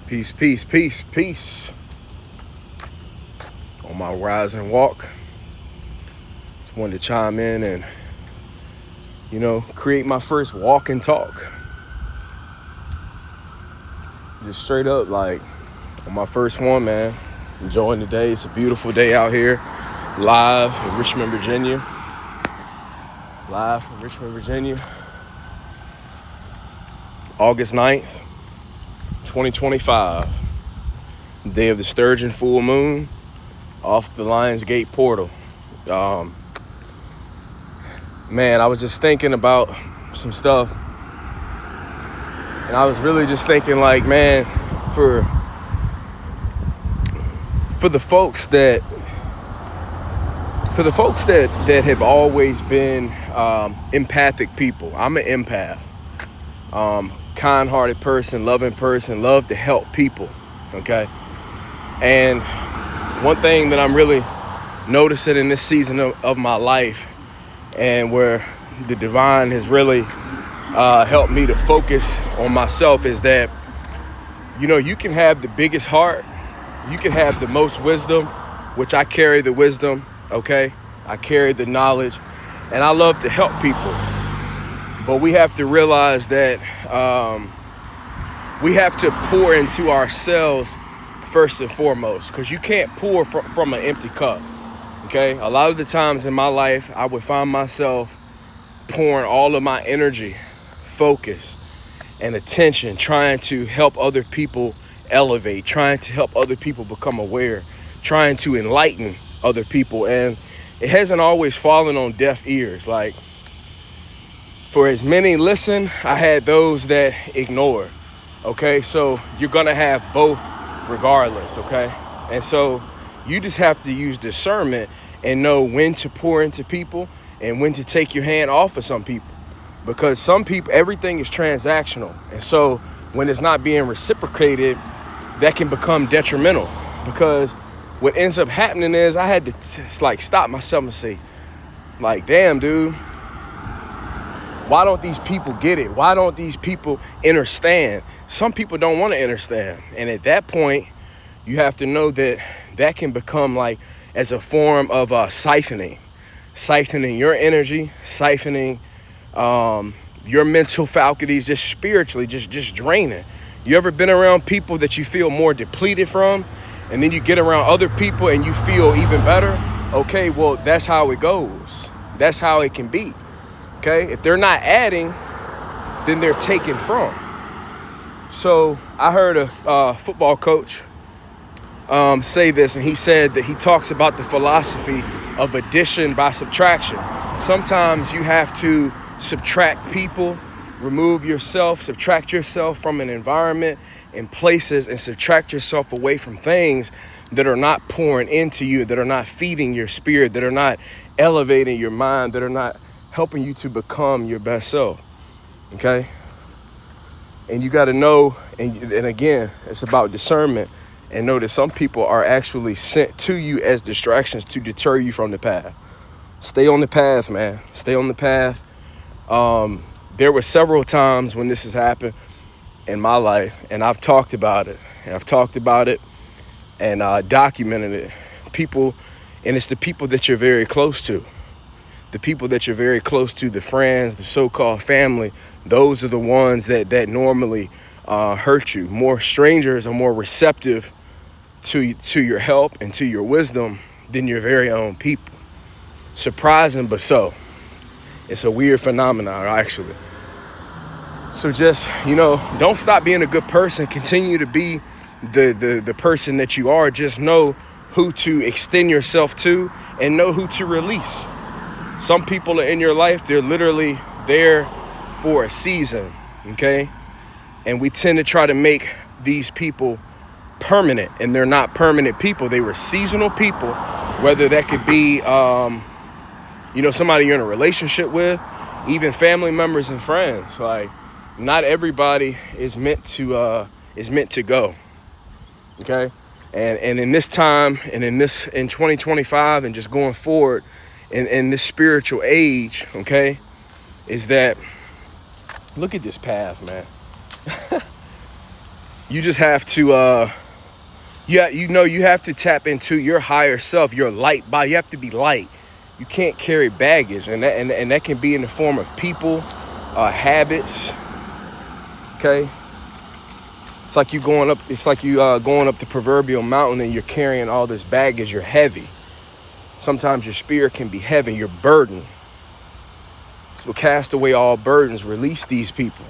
Peace, peace, peace, peace. On my rise and walk, just wanted to chime in and, create my first walk and talk. Just straight up, like, on my first one, man. Enjoying the day. It's a beautiful day out here. Live in Richmond, Virginia. August 9th, 2025. Day of the Sturgeon full moon off the Lionsgate portal. Man, I was just thinking about some stuff. And I was really just thinking like, man, for the folks that have always been empathic people. I'm an empath. Kind-hearted person, loving person, love to help people, okay? And one thing that I'm really noticing in this season of my life, and where the divine has really helped me to focus on myself, is that, you can have the biggest heart, you can have the most wisdom, which I carry the wisdom, okay? I carry the knowledge, and I love to help people. But we have to realize that we have to pour into ourselves first and foremost, because you can't pour from an empty cup, okay? A lot of the times in my life, I would find myself pouring all of my energy, focus, and attention, trying to help other people elevate, trying to help other people become aware, trying to enlighten other people. And it hasn't always fallen on deaf ears. Like, for as many listen, I had those that ignore. Okay, so you're gonna have both regardless, okay? And so you just have to use discernment and know when to pour into people and when to take your hand off of some people. Because some people, everything is transactional. And so when it's not being reciprocated, that can become detrimental. Because what ends up happening is I had to stop myself and say, like, damn, dude, why don't these people get it? Why don't these people understand? Some people don't want to understand. And at that point, you have to know that that can become like as a form of siphoning your energy, siphoning your mental faculties, just spiritually, just draining. You ever been around people that you feel more depleted from, and then you get around other people and you feel even better? Okay, well, that's how it goes. That's how it can be. Okay, if they're not adding, then they're taken from. So I heard a football coach say this, and he said that he talks about the philosophy of addition by subtraction. Sometimes you have to subtract people, remove yourself, subtract yourself from an environment and places, and subtract yourself away from things that are not pouring into you, that are not feeding your spirit, that are not elevating your mind, that are not helping you to become your best self, okay? And you got to know, and again, it's about discernment, and know that some people are actually sent to you as distractions to deter you from the path. Stay on the path, man. Stay on the path. There were several times when this has happened in my life, and I've talked about it, and documented it. People, and it's the people that you're very close to. The people that you're very close to, the friends, the so-called family, those are the ones that normally hurt you. More strangers are more receptive to your help and to your wisdom than your very own people. Surprising, but so. It's a weird phenomenon, actually. So just, don't stop being a good person. Continue to be the person that you are. Just know who to extend yourself to and know who to release. Some people are in your life, they're literally there for a season, okay? And we tend to try to make these people permanent, and they're not permanent people. They were seasonal people, whether that could be, somebody you're in a relationship with, even family members and friends. Like, not everybody is meant to go, okay? And in this time, and in 2025, and just going forward, in this spiritual age, okay, is that, look at this path, man. you just have to, you have to tap into your higher self, your light body. You have to be light. You can't carry baggage, and that can be in the form of people, habits. Okay, it's like you going up. It's like you going up the proverbial mountain, and you're carrying all this baggage. You're heavy. Sometimes your spirit can be heavy. You're burdened. So cast away all burdens. Release these people,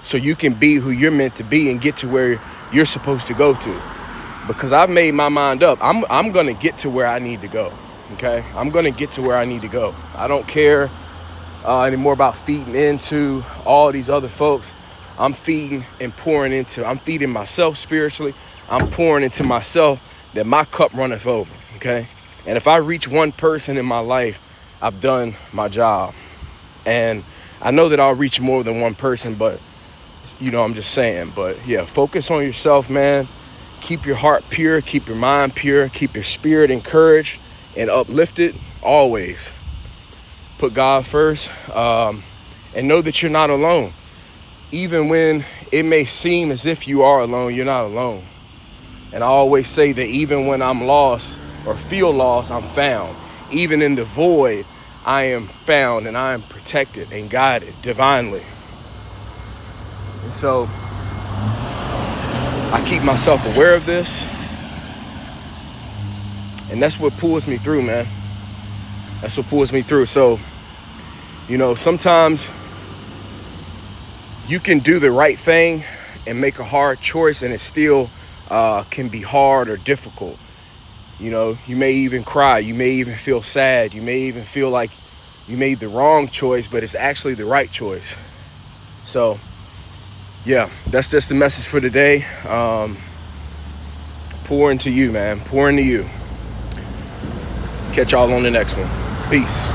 so you can be who you're meant to be and get to where you're supposed to go to. Because I've made my mind up. I'm gonna get to where I need to go. Okay, I'm gonna get to where I need to go. I don't care anymore about feeding into all these other folks. I'm feeding and pouring into. I'm feeding myself spiritually. I'm pouring into myself that my cup runneth over. Okay, and if I reach one person in my life, I've done my job. And I know that I'll reach more than one person, but I'm just saying. But yeah, focus on yourself, man. Keep your heart pure. Keep your mind pure. Keep your spirit encouraged and uplifted always. Put God first, and know that you're not alone. Even when it may seem as if you are alone, you're not alone. And I always say that even when I'm lost or feel lost, I'm found. Even in the void, I am found, and I am protected and guided divinely. And so I keep myself aware of this. And that's what pulls me through, man. That's what pulls me through. So, sometimes you can do the right thing and make a hard choice, and it still can be hard or difficult. You may even cry. You may even feel sad. You may even feel like you made the wrong choice, but it's actually the right choice. So, yeah, that's just the message for today. Pour into you, man. Pour into you. Catch y'all on the next one. Peace.